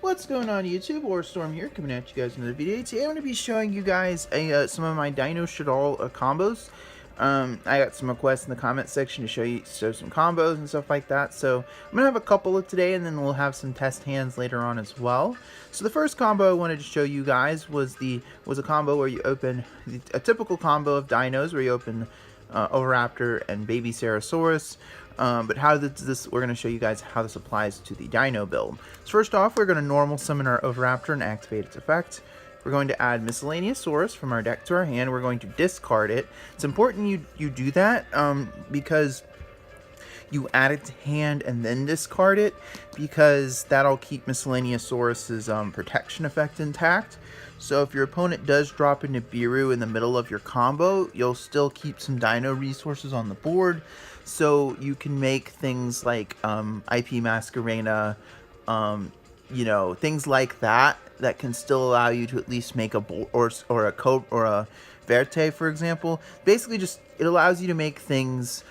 What's going on YouTube? Or Storm here, coming at you guys in another video. Today I'm going to be showing you guys some of my Dino Shaddoll combos. I got some requests in the comment section to show some combos and stuff like that. So I'm going to have a couple of today, and then we'll have some test hands later on as well. So the first combo I wanted to show you guys was a combo where you open a typical combo of dinos where you open Oviraptor and Baby Ceratosaurus. But how we're going to show you guys how this applies to the Dino build. So first off, we're going to normal summon our Oviraptor and activate its effect. We're going to add Miscellaneousaurus from our deck to our hand. We're going to discard it. It's important you do that because you add it to hand and then discard it, because that'll keep Miscellaneousaurus's protection effect intact. So if your opponent does drop into Biru in the middle of your combo, you'll still keep some Dino resources on the board, so you can make things like IP Masquerena, you know, things like that can still allow you to at least make a or a Verte, for example. Basically, just it allows you to make things.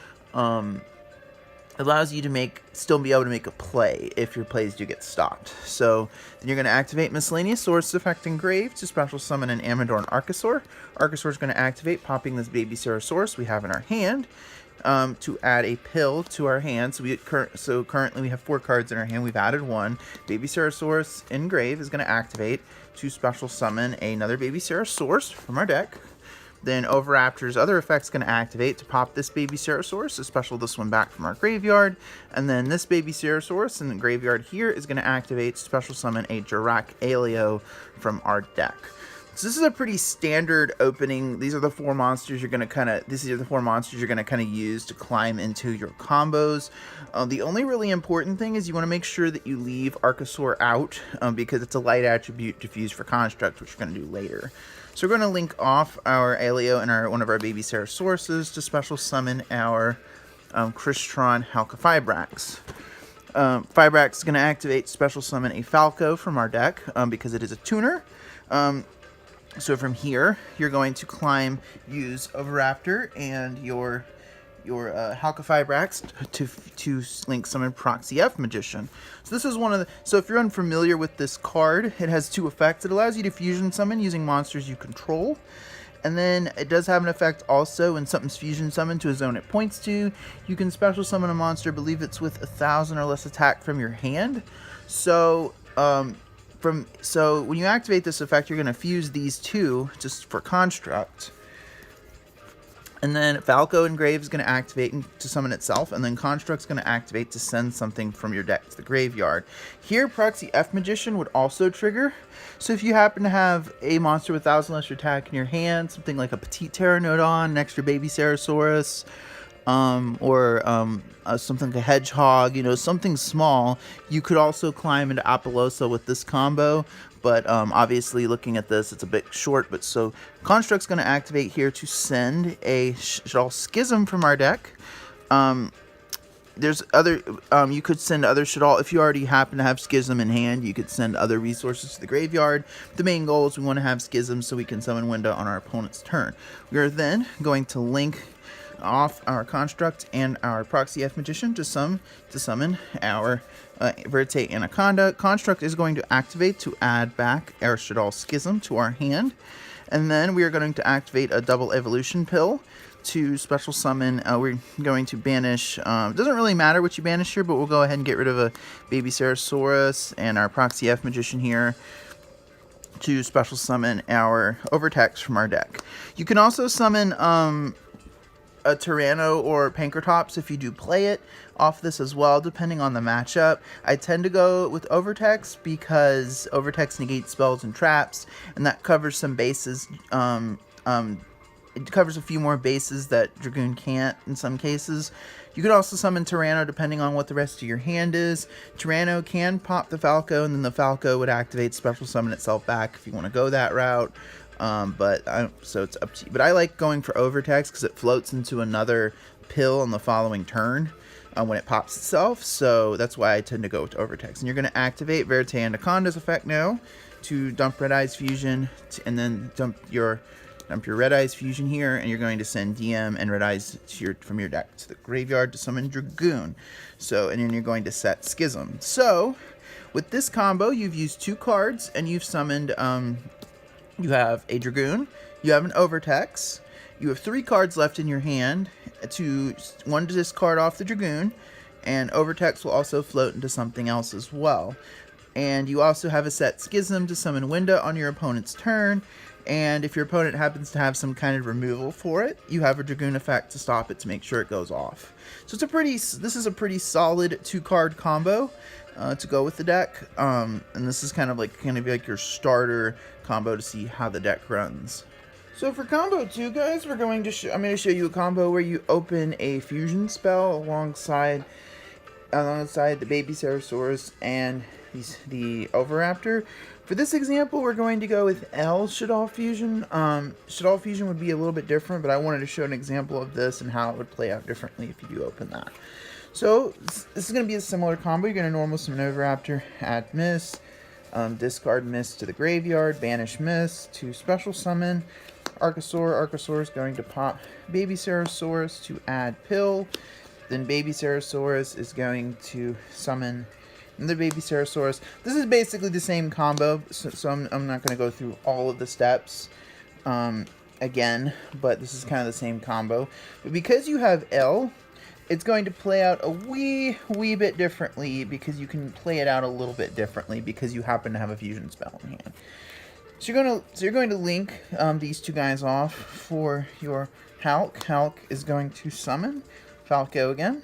Allows you to still be able to make a play if your plays do get stopped. So then you're going to activate Miscellaneousaurus effect Engrave to special summon an Amador and Archosaur. Archosaur is going to activate, popping this Baby Ceratosaurus we have in our hand to add a pill to our hand. So currently we have 4 cards in our hand. We've added 1. Baby Ceratosaurus Engrave is going to activate to special summon another Baby Ceratosaurus from our deck. Then Oviraptor's other effect's going to activate to pop this Baby Ceratosaurus, to special this one back from our graveyard. And then this Baby Ceratosaurus in the graveyard here is going to activate to special summon a Alio from our deck. So this is a pretty standard opening. These are the 4 monsters you're going to use to climb into your combos. The only really important thing is you want to make sure that you leave Archosaur out because it's a light attribute diffused for Construct, which we're going to do later. So we're going to link off our Alio and one of our Baby Ceratosauruses to special summon our Crystron Halqifibrax. Fibrax is going to activate special summon a Falco from our deck because it is a tuner. So from here, you're going to use Oviraptor and your Halqifibrax to link summon Proxy F Magician. So this is so if you're unfamiliar with this card, it has 2 effects. It allows you to fusion summon using monsters you control. And then it does have an effect also when something's fusion summoned to a zone it points to. You can special summon a monster, believe it's with 1,000 or less attack from your hand. So when you activate this effect, you're going to fuse these 2 just for Construct. And then Falco Engrave is going to activate to summon itself, and then Construct's going to activate to send something from your deck to the graveyard. Here, Proxy F Magician would also trigger. So if you happen to have a monster with 1,000 less attack in your hand, something like a Petit Pteranodon, an extra Baby Ceratosaurus, or something like a hedgehog, you know, something small, you could also climb into Apollosa with this combo. But obviously, looking at this, it's a bit short. But so Construct's going to activate here to send a Shaddoll Schism from our deck. There's other, you could send other Shaddoll. If you already happen to have Schism in hand, you could send other resources to the graveyard. The main goal is we want to have Schism so we can summon Winda on our opponent's turn. We are then going to link off our Construct and our Proxy F Magician to summon our Verte Anaconda. Construct is going to activate to add back our Shaddoll Schism to our hand. And then we are going to activate a double evolution pill to special summon. We're going to banish, it doesn't really matter what you banish here, but we'll go ahead and get rid of a Baby Ceratosaurus and our Proxy F Magician here to special summon our Overtex from our deck. You can also summon a Tyranno or Pankratops if you do play it off this as well, depending on the matchup. I tend to go with Overtex because Overtex negates spells and traps, and that covers some bases. It covers a few more bases that Dragoon can't in some cases. You could also summon Tyranno depending on what the rest of your hand is. Tyranno can pop the Falco, and then the Falco would activate special summon itself back if you want to go that route. So it's up to you. But I like going for Overtex because it floats into another pill on the following turn when it pops itself. So that's why I tend to go with Overtex. And you're going to activate Verte Anaconda's effect now to dump Red Eyes Fusion, and then dump your Red Eyes Fusion here, and you're going to send DM and Red Eyes from your deck to the graveyard to summon Dragoon. So, and then you're going to set Schism. So, With this combo, you've used 2 cards, and you've summoned, you have a Dragoon, you have an Overtex, you have 3 cards left in your hand, one to discard off the Dragoon, and Overtex will also float into something else as well. And you also have a set Schism to summon Winda on your opponent's turn, and if your opponent happens to have some kind of removal for it, you have a Dragoon effect to stop it to make sure it goes off. So this is a pretty solid 2-card combo to go with the deck, and this is kind of be like your starter combo to see how the deck runs. So for combo 2, guys, I'm going to show you a combo where you open a fusion spell alongside the Baby Ceratosaurus and the Oviraptor. For this example, we're going to go with L Shaddoll Fusion. Shaddoll Fusion would be a little bit different, but I wanted to show an example of this and how it would play out differently if you do open that. So this is going to be a similar combo. You're going to normal summon Oviraptor, add Miss, discard Miss to the graveyard, banish Miss to special summon Archosaur. Archosaur is going to pop Baby Ceratosaurus to add Pill. Then Baby Ceratosaurus is going to summon another Baby Ceratosaurus. This is basically the same combo, so I'm not going to go through all of the steps again, but this is kind of the same combo. But because you have L, it's going to play out a wee bit differently, because you can play it out a little bit differently because you happen to have a fusion spell in hand. So you're going to link these 2 guys off for your Hulk. Hulk is going to summon Falco again.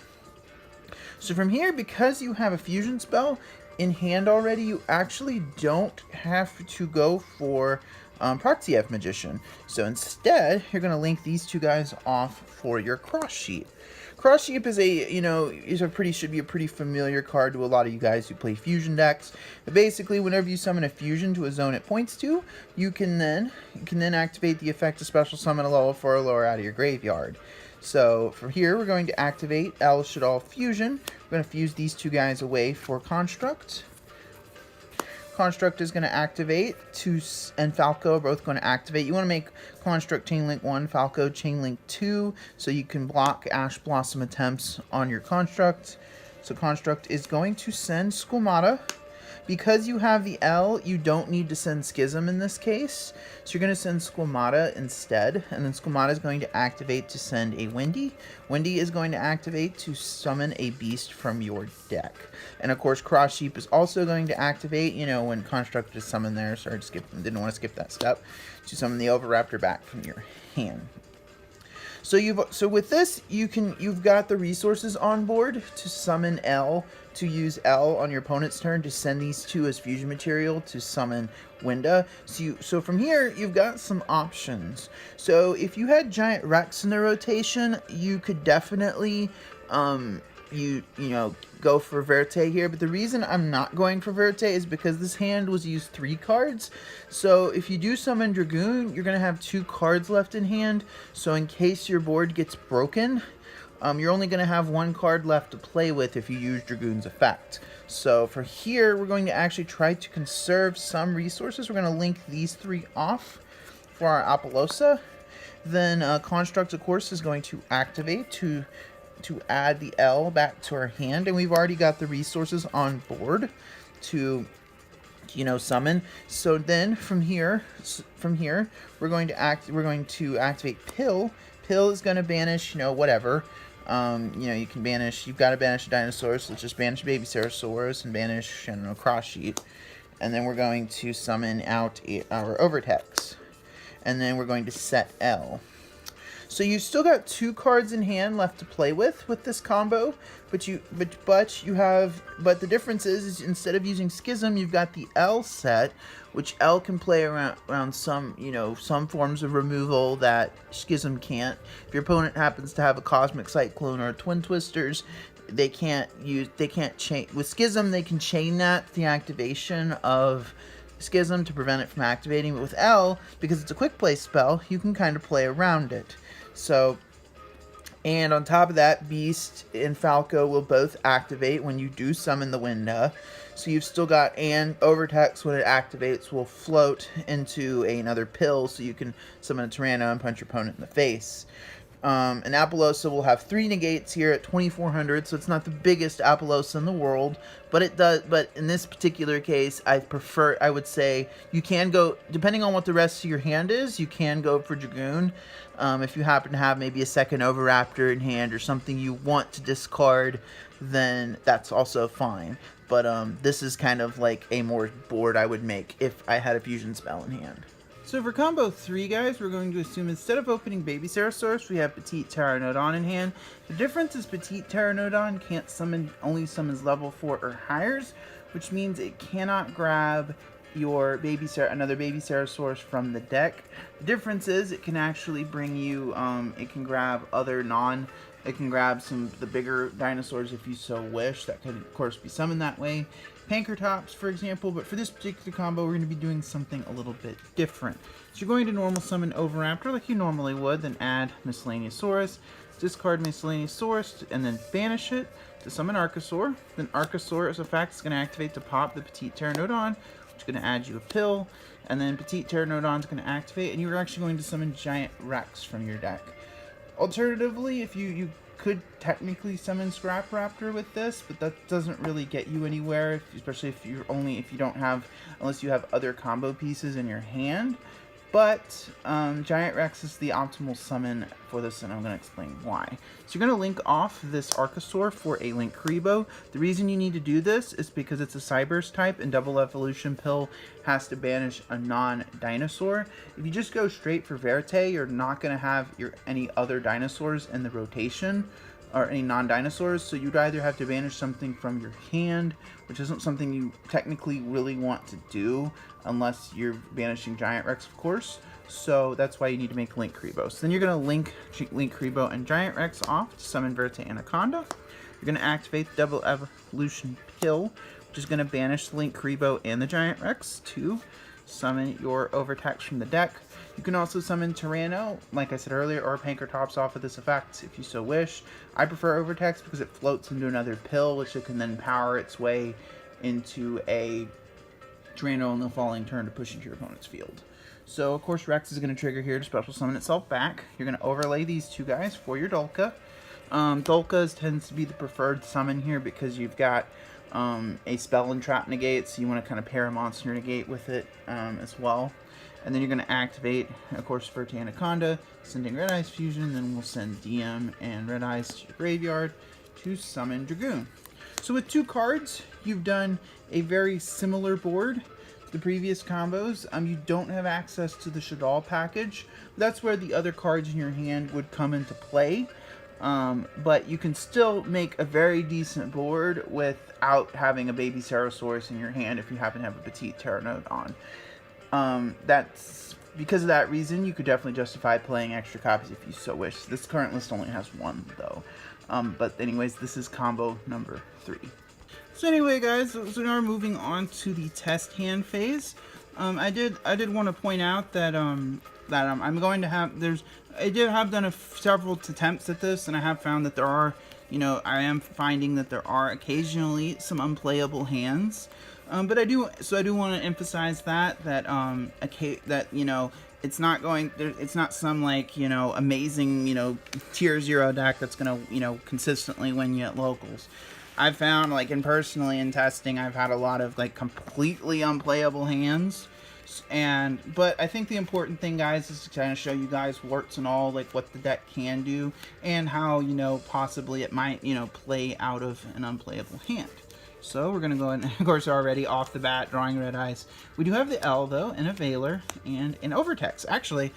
So from here, because you have a fusion spell in hand already, you actually don't have to go for Proxiev Magician. So instead, you're going to link these 2 guys off for your Cross Sheep. Cross Sheep is should be a pretty familiar card to a lot of you guys who play fusion decks. But basically, whenever you summon a fusion to a zone it points to, you can then activate the effect to special summon a level 4 or lower out of your graveyard. So from here, we're going to activate L Shaddoll Fusion. We're going to fuse these 2 guys away for Construct. Construct is going to activate, and Falco are both going to activate. You want to make Construct Chainlink 1, Falco Chainlink 2, so you can block Ash Blossom attempts on your Construct. So Construct is going to send Squamata. Because you have the L, you don't need to send Schism in this case. So you're going to send Squamata instead, and then Squamata is going to activate to send a Windy. Windy is going to activate to summon a beast from your deck. And of course, Cross Sheep is also going to activate, when Construct is summoned there. Sorry, didn't want to skip that step, to summon the Oviraptor back from your hand. So with this, you've got the resources on board to summon L, to use L on your opponent's turn to send these 2 as fusion material to summon Winda. So from here, you've got some options. So if you had Giant Rex in the rotation, you could definitely go for Verte here, but the reason I'm not going for Verte is because this hand was used 3 cards. So if you do summon Dragoon, you're going to have 2 cards left in hand. So in case your board gets broken, you're only going to have 1 card left to play with if you use Dragoon's effect. So for here, we're going to actually try to conserve some resources. We're going to link these 3 off for our Apollosa. Then Construct, of course, is going to activate to add the L back to our hand, and we've already got the resources on board to summon. So then from here we're going to activate Pill. Pill is going to banish whatever. You can banish, you've got to banish a dinosaur, so let's just banish Baby Ceratosaurus and banish, Cross Sheep. And then we're going to summon out our Overtex. And then we're going to set L. So you've still got 2 cards in hand left to play with this combo, but the difference is instead of using Schism, you've got the L set, which L can play around some forms of removal that Schism can't. If your opponent happens to have a Cosmic Cyclone or a Twin Twisters, they can't chain with Schism. They can chain the activation of Schism to prevent it from activating, but with L, because it's a quick play spell, you can kind of play around it. So, and on top of that, Beast and Falco will both activate when you do summon the Winda. So you've still got, and Overtex, when it activates, will float into another Pill, so you can summon a Tyranno and punch your opponent in the face. An Apollosa will have 3 negates here at 2400, so it's not the biggest Apollosa in the world, but it does. But in this particular case, I would say you can go, depending on what the rest of your hand is, you can go for Dragoon. If you happen to have maybe a second Oviraptor in hand or something you want to discard, then that's also fine. But this is kind of like a more board I would make if I had a fusion spell in hand. So for combo 3, guys, we're going to assume instead of opening Baby Ceresaurus, we have Petit Pteranodon in hand. The difference is Petit Pteranodon can't summon, only summons level 4 or higher, which means it cannot grab your another Baby Ceresaurus from the deck. The difference is it can actually bring you, it can grab it can grab some of the bigger dinosaurs if you so wish. That could, of course, be summoned that way. Pankratops, for example, but for this particular combo, we're going to be doing something a little bit different. So you're going to normal summon Oviraptor like you normally would, then add Miscellaneousaurus, discard Miscellaneousaurus, and then banish it to summon Archosaur. Then Archosaur, as a fact, is going to activate to pop the Petit Pteranodon, which is going to add you a pill, and then Petit Pteranodon is going to activate, and you're actually going to summon Giant Rex from your deck. Alternatively, if you could technically summon Scrap Raptor with this, but that doesn't really get you anywhere, especially if you don't have, unless you have other combo pieces in your hand. But Giant Rex is the optimal summon for this, and I'm going to explain why. So you're going to link off this Archosaur for a Link Karibo. The reason you need to do this is because it's a Cyberse type, and Double Evolution Pill has to banish a non-dinosaur. If you just go straight for Verte, you're not going to have any other dinosaurs in the rotation, or any non-dinosaurs, so you'd either have to banish something from your hand, which isn't something you technically really want to do, unless you're banishing Giant Rex, of course. So that's why you need to make Link Karibo. So then you're going to link Link Karibo and Giant Rex off to summon Verte Anaconda. You're going to activate the Double Evolution Pill, which is going to banish the Link Karibo and the Giant Rex to summon your Overtax from the deck. You can also summon Tyranno, like I said earlier, or Pankratops off of this effect if you so wish. I prefer Overtax because it floats into another pill, which it can then power its way into a Tyranno on the following turn to push into your opponent's field. So, of course, Rex is going to trigger here to special summon itself back. You're going to overlay these two guys for your Dolka. Dolka tends to be the preferred summon here because you've got a spell and trap negate, so you want to kind of pair a monster negate with it as well. And then you're going to activate, of course, Verte Anaconda, sending Red Eyes Fusion, and then we'll send DM and Red Eyes to your graveyard to summon Dragoon. So with 2 cards, you've done a very similar board to the previous combos. You don't have access to the Shaddoll package. That's where the other cards in your hand would come into play. But you can still make a very decent board without having a Baby Ceresaurus in your hand if you happen to have a Petit Pteranodon. That's because of that reason, you could definitely justify playing extra copies if you so wish. This current list only has 1 though. But anyways, this is combo number 3. So anyway, guys, so now we're moving on to the test hand phase. I did want to point out that I'm going to have I have done several attempts at this, and I have found that there are, I am finding that there are occasionally some unplayable hands. But I do want to emphasize that it's not some like, amazing, tier 0 deck that's gonna, consistently win you at locals. I've found, like, personally in testing, I've had a lot of, like, completely unplayable hands. But I think the important thing, guys, is to kind of show you guys warts and all, like, what the deck can do and how, possibly it might, play out of an unplayable hand. So we're going to go ahead and, of course, already off the bat, drawing Red Eyes. We do have the L, though, and a Veiler, and an Overtex. Actually,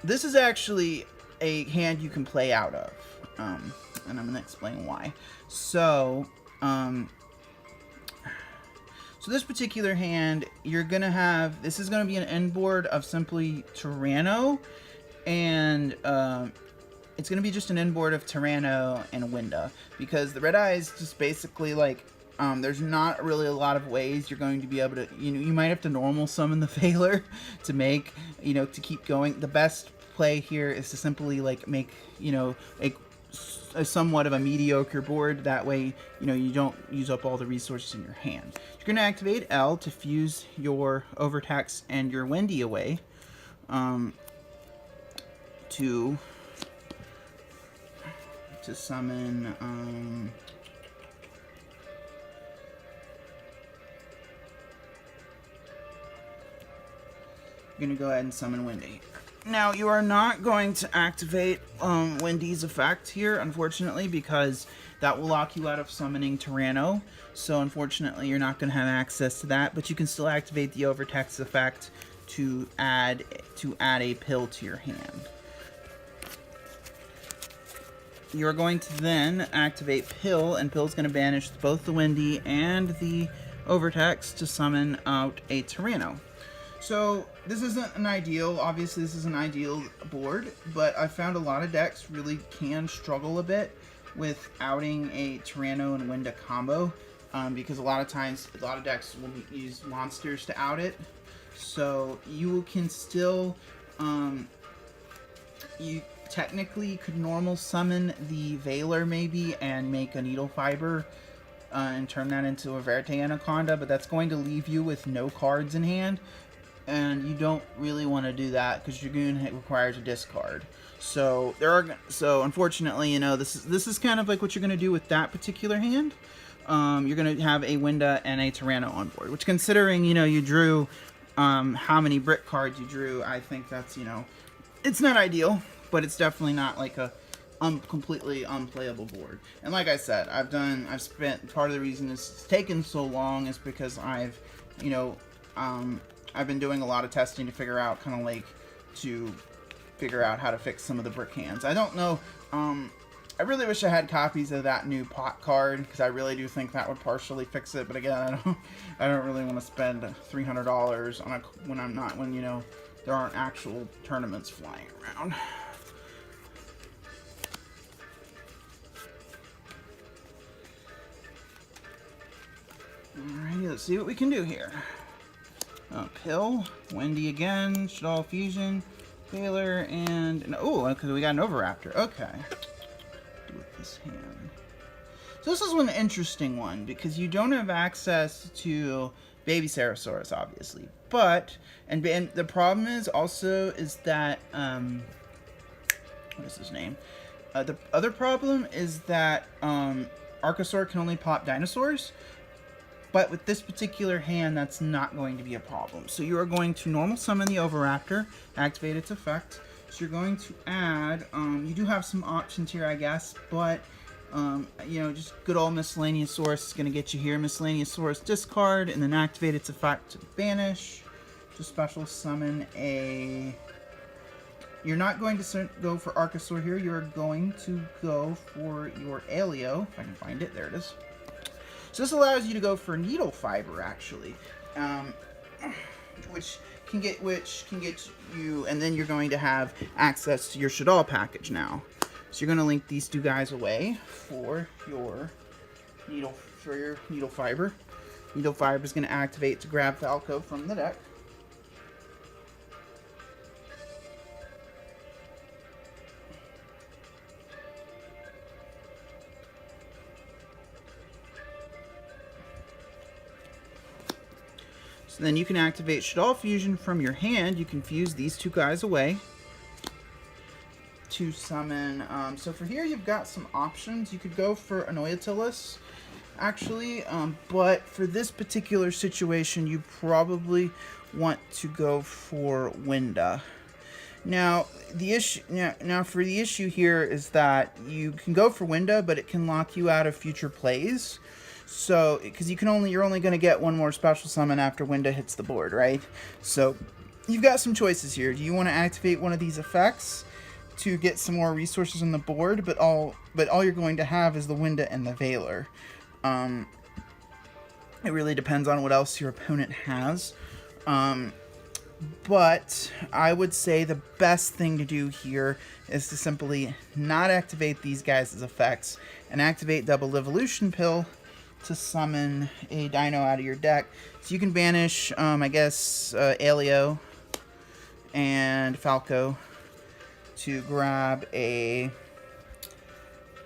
this is actually a hand you can play out of, and I'm going to explain why. So this particular hand, you're going to have, this is going to be an end board of simply Tyranno, and it's going to be just an end board of Tyranno and Winda, because the Red Eyes just basically, like, there's not really a lot of ways you're going to be able to, you might have to normal summon the Veiler to make, to keep going. The best play here is to simply, like, make, a somewhat of a mediocre board. That way, you don't use up all the resources in your hand. You're going to activate L to fuse your Overtax and your Wendy away to to summon, you're going to go ahead and summon Windy. Now, you are not going to activate Windy's effect here, unfortunately, because that will lock you out of summoning Tyranno. So, unfortunately, you're not going to have access to that, but you can still activate the Overtext effect to add a pill to your hand. You're going to then activate Pill, and Pill's going to banish both the Windy and the Overtext to summon out a Tyranno. So, this isn't an ideal, obviously this is an ideal board, but I found a lot of decks really can struggle a bit with outing a Tyranno and Winda combo, because a lot of times, a lot of decks will use monsters to out it. So, you can still, you technically could normal summon the Veiler maybe and make a Needle Fiber and turn that into a Verte Anaconda, but that's going to leave you with no cards in hand. And you don't really want to do that because your goon requires a discard. So unfortunately, you know, this is kind of like what you're going to do with that particular hand. You're going to have a Winda and a Tyranno on board, which, considering, you know, you drew how many brick cards you drew, I think that's, you know, it's not ideal, but it's definitely not like a completely unplayable board. And like I said, I've spent, part of the reason it's taken so long is because I've, you know, I've been doing a lot of testing to figure out how to fix some of the brick hands. I don't know, I really wish I had copies of that new pot card, because I really do think that would partially fix it, but again, I don't really want to spend $300 on when you know, there aren't actual tournaments flying around. Alrighty, let's see what we can do here. Pill, Windy again, Shaddoll Fusion, Veiler, and oh, okay, we got an Oviraptor. Okay. Do with this hand. So this is one interesting one because you don't have access to Baby Cerosaurus, obviously, but and the problem is also that what is his name? The other problem is that Archosaur can only pop dinosaurs. But with this particular hand, that's not going to be a problem. So you are going to normal summon the Oviraptor, activate its effect. So you're going to add, you do have some options here, I guess, but, you know, just good old Miscellaneousaurus is going to get you here. Miscellaneousaurus discard, and then activate its effect to banish. To special summon a... You're not going to go for Archosaur here, you're going to go for your Yugioh, if I can find it, there it is. So this allows you to go for Needle Fiber, actually, which can get you, and then you're going to have access to your Shaddoll package now. So you're going to link these two guys away for your Needle Fiber. Needle Fiber is going to activate to grab Falco from the deck. So then you can activate Shaddoll Fusion from your hand. You can fuse these two guys away to summon. So for here, you've got some options. You could go for Anoyatelus, actually, but for this particular situation, you probably want to go for Winda. Now for the issue here is that you can go for Winda, but it can lock you out of future plays. So, because you're only going to get one more special summon after Winda hits the board, right? So, you've got some choices here. Do you want to activate one of these effects to get some more resources on the board, but all you're going to have is the Winda and the Veiler? It really depends on what else your opponent has. But I would say the best thing to do here is to simply not activate these guys as effects and activate Double Evolution Pill to summon a Dino out of your deck. So you can banish, I guess, Yugioh and Falco to grab a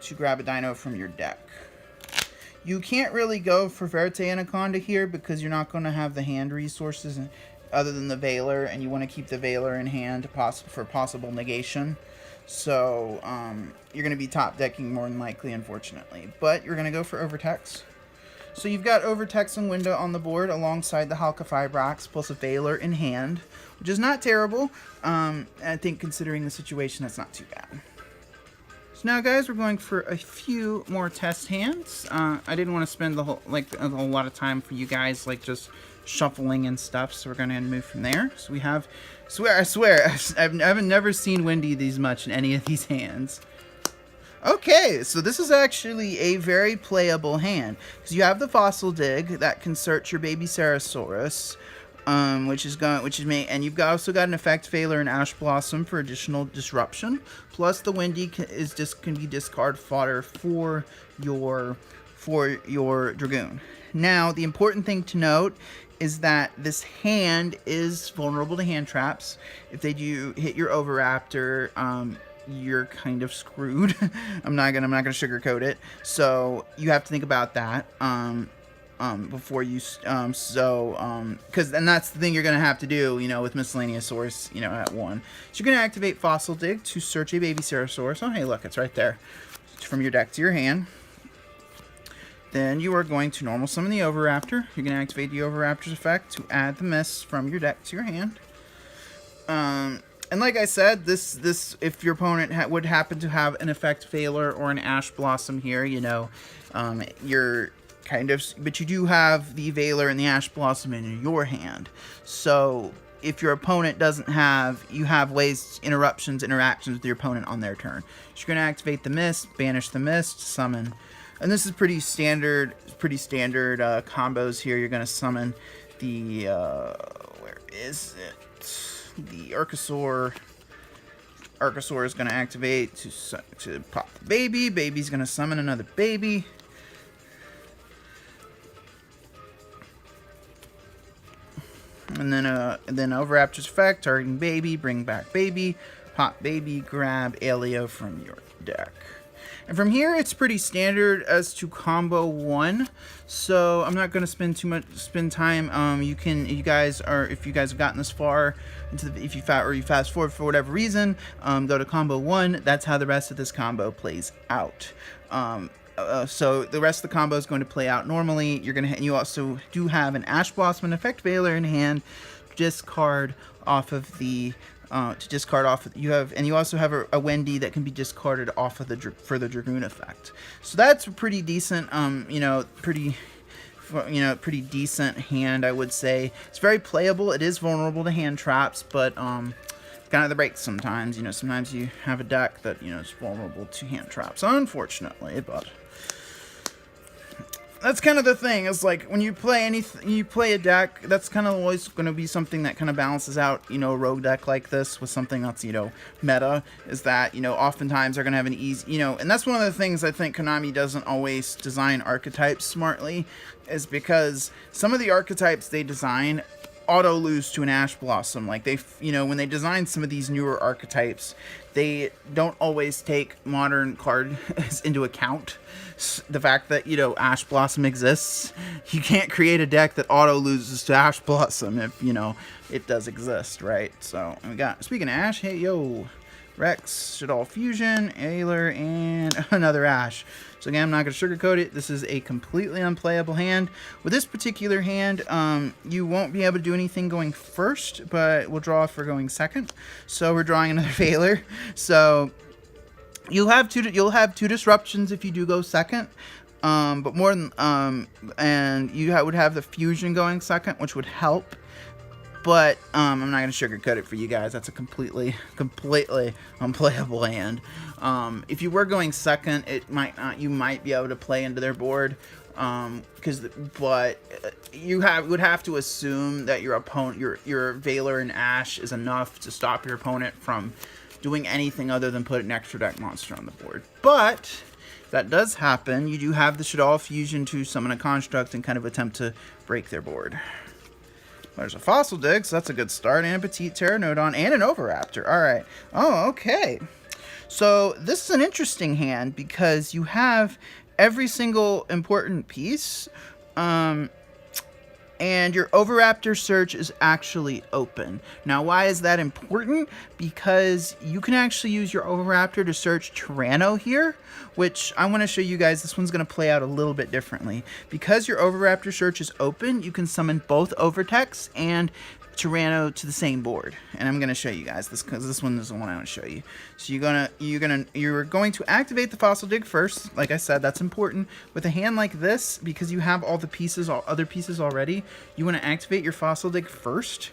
Dino from your deck. You can't really go for Verte Anaconda here because you're not going to have the hand resources other than the Veiler, and you want to keep the Veiler in hand for possible negation. So you're going to be top decking more than likely, unfortunately. But you're going to go for Overtext. So you've got Overtext and Window on the board alongside the Halka Fibrox plus a Veiler in hand, which is not terrible. I think considering the situation, that's not too bad. So now, guys, we're going for a few more test hands. I didn't want to spend a whole lot of time for you guys, like just shuffling and stuff. So we're going to move from there. So we have, I swear, I've never seen Wendy these much in any of these hands. Okay, so this is actually a very playable hand because you have the Fossil Dig that can search your baby Ceratosaurus, and you've also got an Effect Veiler and Ash Blossom for additional disruption. Plus, the Windy can be discard fodder for your Dragoon. Now, the important thing to note is that this hand is vulnerable to hand traps. If they do hit your Oviraptor, you're kind of screwed. I'm not gonna sugarcoat it. So you have to think about that before you because that's the thing you're gonna have to do, with Miscellaneous Source, at 1. So you're gonna activate Fossil Dig to search a baby Ceratosaurus. Oh, hey, look, it's right there. From your deck to your hand. Then you are going to normal summon the Oviraptor. You're gonna activate the Oviraptor's effect to add the Mist from your deck to your hand. And like I said, this if your opponent would happen to have an Effect Veiler or an Ash Blossom here, you're kind of, but you do have the Veiler and the Ash Blossom in your hand. So if your opponent doesn't have, you have interactions with your opponent on their turn. So you're going to activate the Mist, banish the Mist, summon. And this is pretty standard combos here. You're going to summon the, where is it? The Archosaur. Archosaur is going to activate to pop the baby. Baby's going to summon another baby. And then Oviraptor's effect, targeting baby, bring back baby, pop baby, grab Alio from your deck. And from here, it's pretty standard as to combo 1. So I'm not going to spend time. If you guys have gotten this far if you fast forward for whatever reason, go to combo 1. That's how the rest of this combo plays out. So the rest of the combo is going to play out normally. You also do have an Ash Blossom and Effect Veiler in hand. Discard off of the. You also have a Wendy that can be discarded off of for the Dragoon effect. So that's a pretty decent, pretty decent hand, I would say. It's very playable. It is vulnerable to hand traps, but kind of the breaks sometimes. Sometimes you have a deck that is vulnerable to hand traps, unfortunately, but. That's kind of the thing, is like when you play a deck, that's kind of always going to be something that kind of balances out, a rogue deck like this with something that's, meta, is that, oftentimes they're going to have an easy, and that's one of the things I think Konami doesn't always design archetypes smartly, is because some of the archetypes they design auto lose to an Ash Blossom. Like when they design some of these newer archetypes, they don't always take modern cards into account. The fact that, Ash Blossom exists, you can't create a deck that auto loses to Ash Blossom if, it does exist, right? So we got, speaking of Ash, hey, yo, Rex, Shaddoll Fusion, Ailer, and another Ash. So again, I'm not going to sugarcoat it. This is a completely unplayable hand. With this particular hand, you won't be able to do anything going first, but we'll draw for going second. So we're drawing another Veiler. So you'll have two disruptions if you do go second. But more than and you would have the fusion going second, which would help. But I'm not going to sugarcoat it for you guys. That's a completely unplayable hand. If you were going second, you might be able to play into their board. But you would have to assume that your opponent, your Veiler and Ash is enough to stop your opponent from doing anything other than put an extra deck monster on the board. But if that does happen, you do have the Shaddoll Fusion to summon a construct and kind of attempt to break their board. There's a Fossil Dig, so that's a good start, and a Petit Pteranodon, and an Oviraptor. All right. Oh, okay. So this is an interesting hand because you have every single important piece, and And your Oviraptor search is actually open. Now, why is that important? Because you can actually use your Oviraptor to search Tyranno here, which I want to show you guys. This one's going to play out a little bit differently. Because your Oviraptor search is open, you can summon both Overtex and Tyranno to the same board, and I'm going to show you guys this because this one is the one I want to show you. So you're going to activate the Fossil Dig first. Like I said, that's important with a hand like this because you have all the pieces, all other pieces already. You want to activate your Fossil Dig first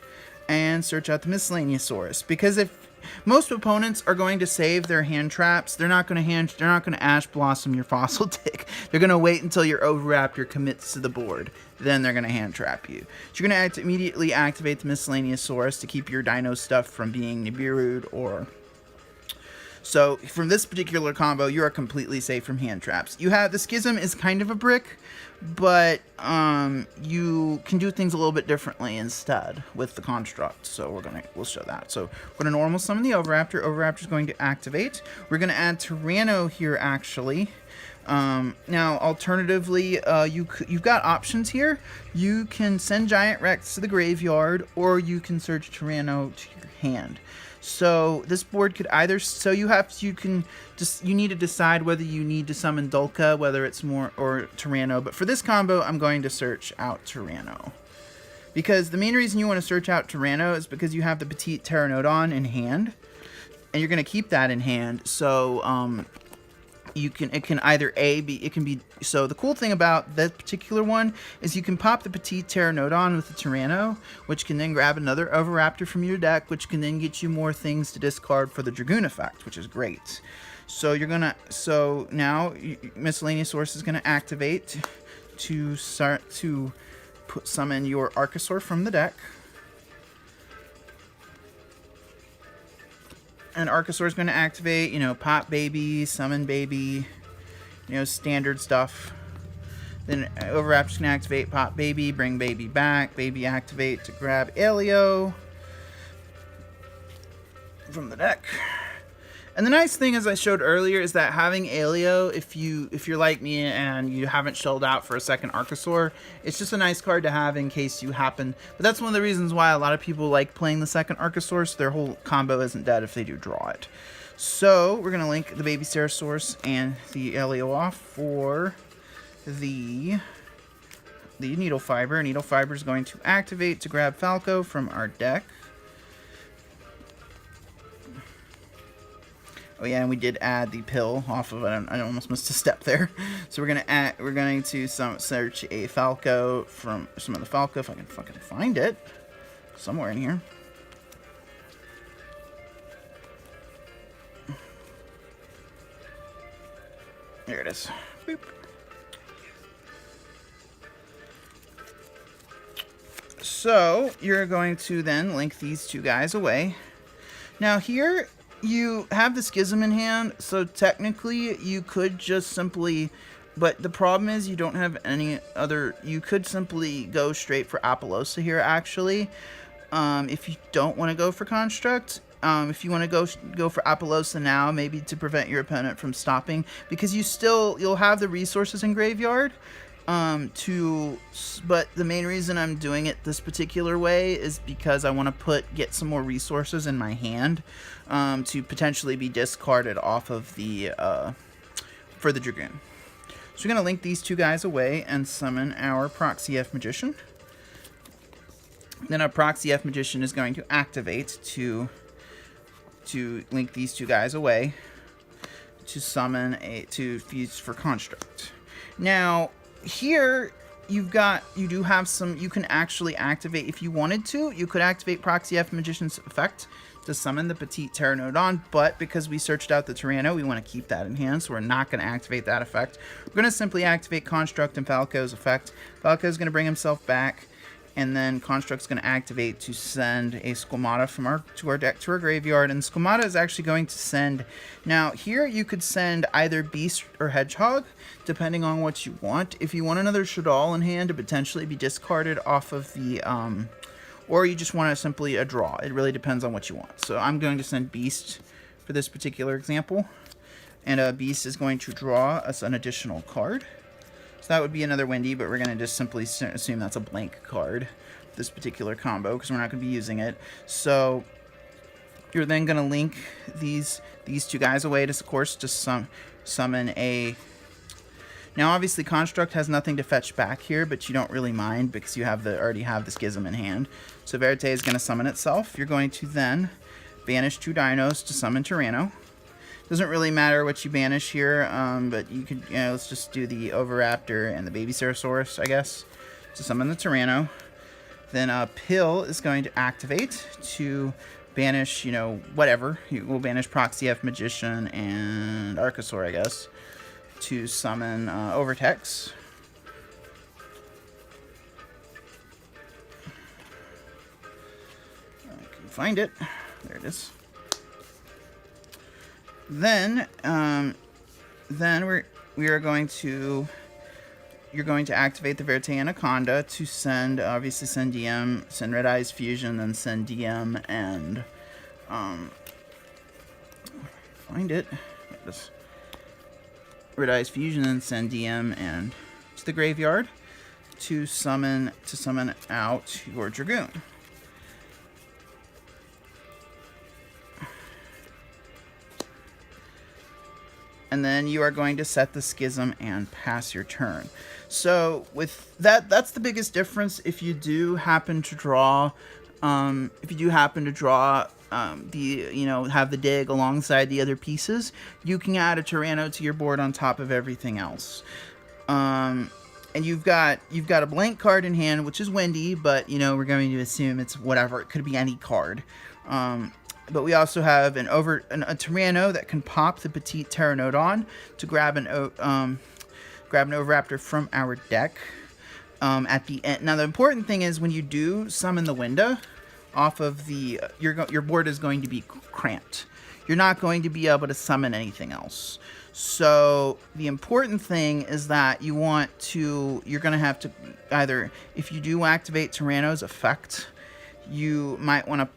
and search out the Miscellaneousaurus, because if most opponents are going to save their hand traps, they're not going to Ash Blossom your Fossil Dig. They're going to wait until your Oviraptor commits to the board. Then they're going to hand trap you. So you're going to immediately activate the Miscellaneousaurus to keep your Dino stuff from being Nibiru'd or... So from this particular combo, you are completely safe from hand traps. You have the Schism is kind of a brick, but you can do things a little bit differently instead with the construct. So we'll show that. So we're gonna normal summon the Oviraptor. Oviraptor is going to activate. We're gonna add Tyranno here actually. Now, alternatively, you've got options here. You can send Giant Rex to the graveyard, or you can search Tyranno to your hand. So this board could either, you need to decide whether you need to summon Dulka, whether it's more, or Tyranno. But for this combo, I'm going to search out Tyranno. Because the main reason you want to search out Tyranno is because you have the Petit Pteranodon in hand, and you're going to keep that in hand. So, so the cool thing about that particular one is you can pop the Petit Pteranodon with the Tyranno, which can then grab another Oviraptor from your deck, which can then get you more things to discard for the Dragoon effect, which is great. So now Miscellaneousaurus is gonna activate to summon your Archosaur from the deck. And Archosaur is going to activate, Pop Baby, Summon Baby, standard stuff. Then Oviraptor is going to activate Pop Baby, bring Baby back, Baby activate to grab Yugioh from the deck. And the nice thing, as I showed earlier, is that having Yugioh, if you're like me and you haven't shelled out for a second Archosaur, it's just a nice card to have in case you happen. But that's one of the reasons why a lot of people like playing the second Archosaur, so their whole combo isn't dead if they do draw it. So we're going to link the Baby Pterosaurus and the Yugioh off for the Needle Fiber. Needle Fiber is going to activate to grab Falco from our deck. Oh yeah, and we did add the pill off of it. I almost missed a step there. So we're going to search a Falco from some of the Falco, if I can fucking find it somewhere in here. There it is. Boop. So you're going to then link these two guys away. Now here, you have the Schism in hand, so technically you could just simply, but the problem is you don't have any other, you could simply go straight for Apollousa here actually, if you don't want to go for Construct. If you want to go for Apollousa now, maybe to prevent your opponent from stopping, because you'll have the resources in graveyard, but the main reason I'm doing it this particular way is because I want to get some more resources in my hand, to potentially be discarded off of the, for the Dragoon. So we're going to link these two guys away and summon our Proxy F Magician. Then our Proxy F Magician is going to activate to link these two guys away to summon to fuse for Construct. Now, here you can actually activate, if you wanted to, you could activate Proxy F Magician's effect to summon the Petit Pteranodon, but because we searched out the Tyranno, we want to keep that in hand, so we're not going to activate that effect. We're going to simply activate Construct and Falco's effect. Falco's going to bring himself back, and then Construct's going to activate to send a Squamata from our deck to our graveyard, and Squamata is actually going to send... Now, here you could send either Beast or Hedgehog, depending on what you want. If you want another Shaddoll in hand to potentially be discarded off of the... or you just want to simply a draw. It really depends on what you want. So I'm going to send Beast for this particular example, and Beast is going to draw us an additional card. that would be another Windy, but we're going to just simply assume that's a blank card, this particular combo, because we're not going to be using it. So you're then going to link these two guys away to, of course, just summon a... Now, obviously, Construct has nothing to fetch back here, but you don't really mind because you have already have the Schism in hand. So Verte is going to summon itself. You're going to then banish 2 Dinos to summon Tyranno. Doesn't really matter what you banish here, but you could, let's just do the Oviraptor and the Baby Ceratosaurus, I guess, to summon the Tyranno. Then Pill is going to activate to banish, whatever. We'll banish Proxy F, Magician, and Archosaur, I guess, to summon Overtex. I can find it. There it is. Then we are going to... You're going to activate the Verte Anaconda to send, obviously send DM, send Red Eyes Fusion, then send DM and, find it. This Red Eyes Fusion, then send DM and to the graveyard to summon out your Dragoon. And then you are going to set the Schism and pass your turn. So with that, that's the biggest difference. If you do happen to draw, have the dig alongside the other pieces, you can add a Tyranno to your board on top of everything else. And you've got a blank card in hand, which is Windy, but we're going to assume it's whatever. It could be any card. But we also have a Tyranno that can pop the Petit Pteranodon to grab an Oviraptor from our deck at the end. Now, the important thing is when you do summon the Winda off of the... your board is going to be cramped. You're not going to be able to summon anything else. So the important thing is that you're going to have to either... If you do activate Tyranno's effect... You'd want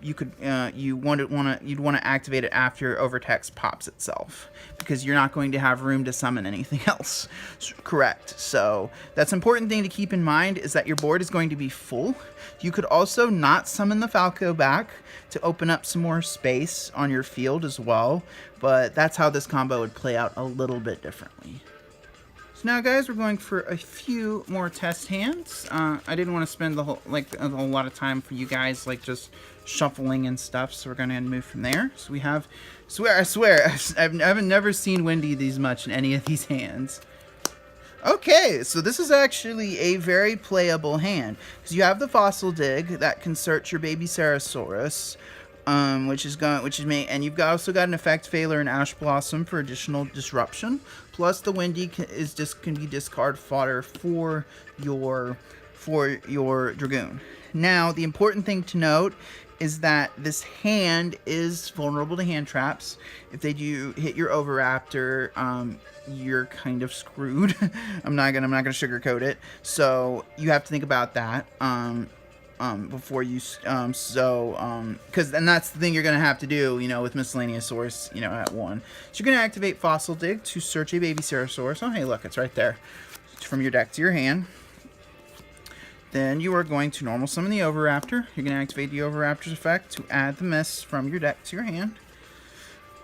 to activate it after Overtex pops itself, because you're not going to have room to summon anything else. Correct. So that's an important thing to keep in mind, is that your board is going to be full. You could also not summon the Falco back to open up some more space on your field as well, but that's how this combo would play out a little bit differently. So now, guys, we're going for a few more test hands. I didn't want to spend a whole lot of time for you guys, just shuffling and stuff. So we're going to move from there. So we have, I swear, I've never seen Windy these much in any of these hands. Okay, so this is actually a very playable hand, because you have the Fossil Dig that can search your Baby Ceratosaurus. And you've also got an Effect Veiler and Ash Blossom for additional disruption. Plus, the Windy can be discard fodder for your Dragoon. Now, the important thing to note is that this hand is vulnerable to hand traps. If they do hit your Oviraptor, you're kind of screwed. I'm not gonna sugarcoat it. So you have to think about that. Before you, because that's the thing you're going to have to do, with Miscellaneous Source, at 1. So you're going to activate Fossil Dig to search a Baby Ceratosaurus. Oh, hey, look, it's right there. From your deck to your hand. Then you are going to normal summon the Oviraptor. You're going to activate the Oviraptor's effect to add the Mist from your deck to your hand.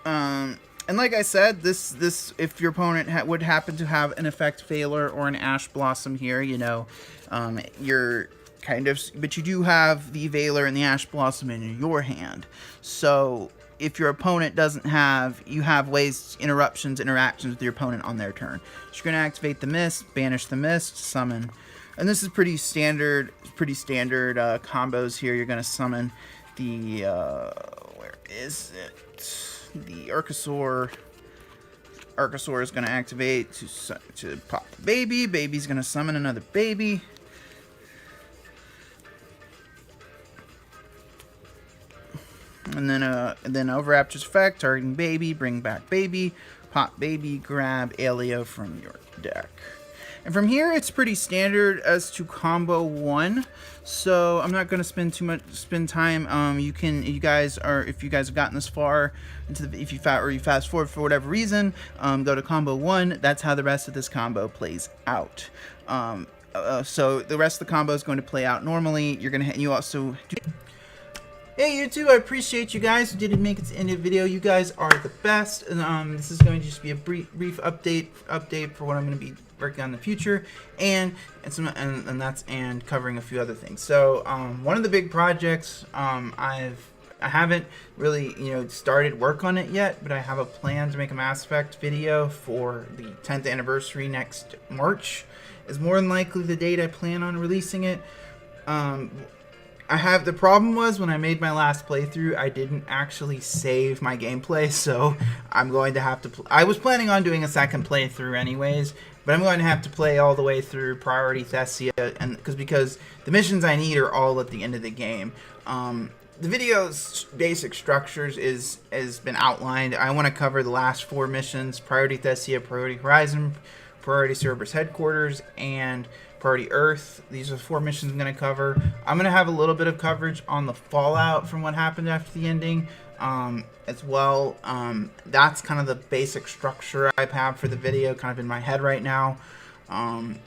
And like I said, this if your opponent would happen to have an Effect Veiler or an Ash Blossom here, you're... but you do have the Veiler and the Ash Blossom in your hand. So if your opponent doesn't have, you have interactions with your opponent on their turn. So you're going to activate the Mist, banish the Mist, summon. And this is pretty standard combos here. You're going to summon the, where is it? The Archosaur. Archosaur is going to activate to pop the baby. Baby's going to summon another baby. And then Oviraptor's effect, targeting baby, bring back baby, pop baby, grab Alio from your deck. And from here, it's pretty standard as to combo 1. So I'm not going to spend time. If you guys have gotten this far into if you fast forward for whatever reason, go to combo 1. That's how the rest of this combo plays out. So the rest of the combo is going to play out normally. You also do. Hey YouTube, I appreciate you guys who did make it to the end of the video. You guys are the best. And this is going to just be a brief update for what I'm going to be working on in the future, and covering a few other things. So one of the big projects, I haven't really started work on it yet, but I have a plan to make a Mass Effect video for the 10th anniversary next March. Is more than likely the date I plan on releasing it. The problem was when I made my last playthrough, I didn't actually save my gameplay, so I'm going to have to. I was planning on doing a second playthrough anyways, but I'm going to have to play all the way through Priority Thessia, and because the missions I need are all at the end of the game. The video's basic structures has been outlined. I want to cover the last 4 missions: Priority Thessia, Priority Horizon, Priority Cerberus Headquarters, and Priority Earth. These are the 4 missions I'm going to cover. I'm going to have a little bit of coverage on the fallout from what happened after the ending as well. That's kind of the basic structure I have for the video kind of in my head right now.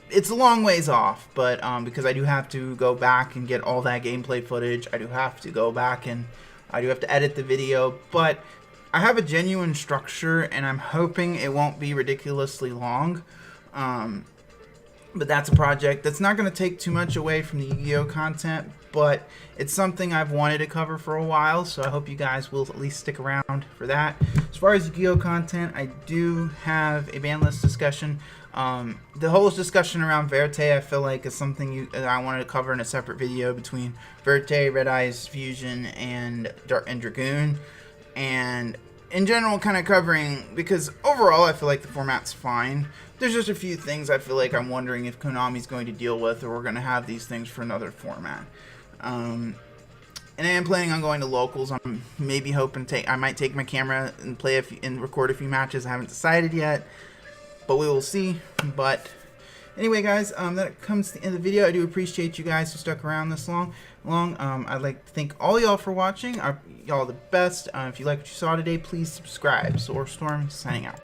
It's a long ways off, but because I do have to go back and get all that gameplay footage, I do have to go back and I do have to edit the video, but I have a genuine structure and I'm hoping it won't be ridiculously long. But that's a project that's not going to take too much away from the Yu-Gi-Oh content, but it's something I've wanted to cover for a while, so I hope you guys will at least stick around for that. As far as Yu-Gi-Oh content, I do have a ban list discussion. The whole discussion around Verte, I feel like, is something I wanted to cover in a separate video between Verte, Red Eyes Fusion, and Dragoon. And in general, kind of covering, because overall I feel like the format's fine. There's just a few things I feel like I'm wondering if Konami's going to deal with, or we're going to have these things for another format. And I am planning on going to locals. I'm maybe hoping I might take my camera and record a few matches. I haven't decided yet, but we will see. But anyway, guys, that comes to the end of the video. I do appreciate you guys who stuck around this long. I'd like to thank all y'all for watching. Y'all the best. If you like what you saw today, please subscribe. Solar Storm signing out.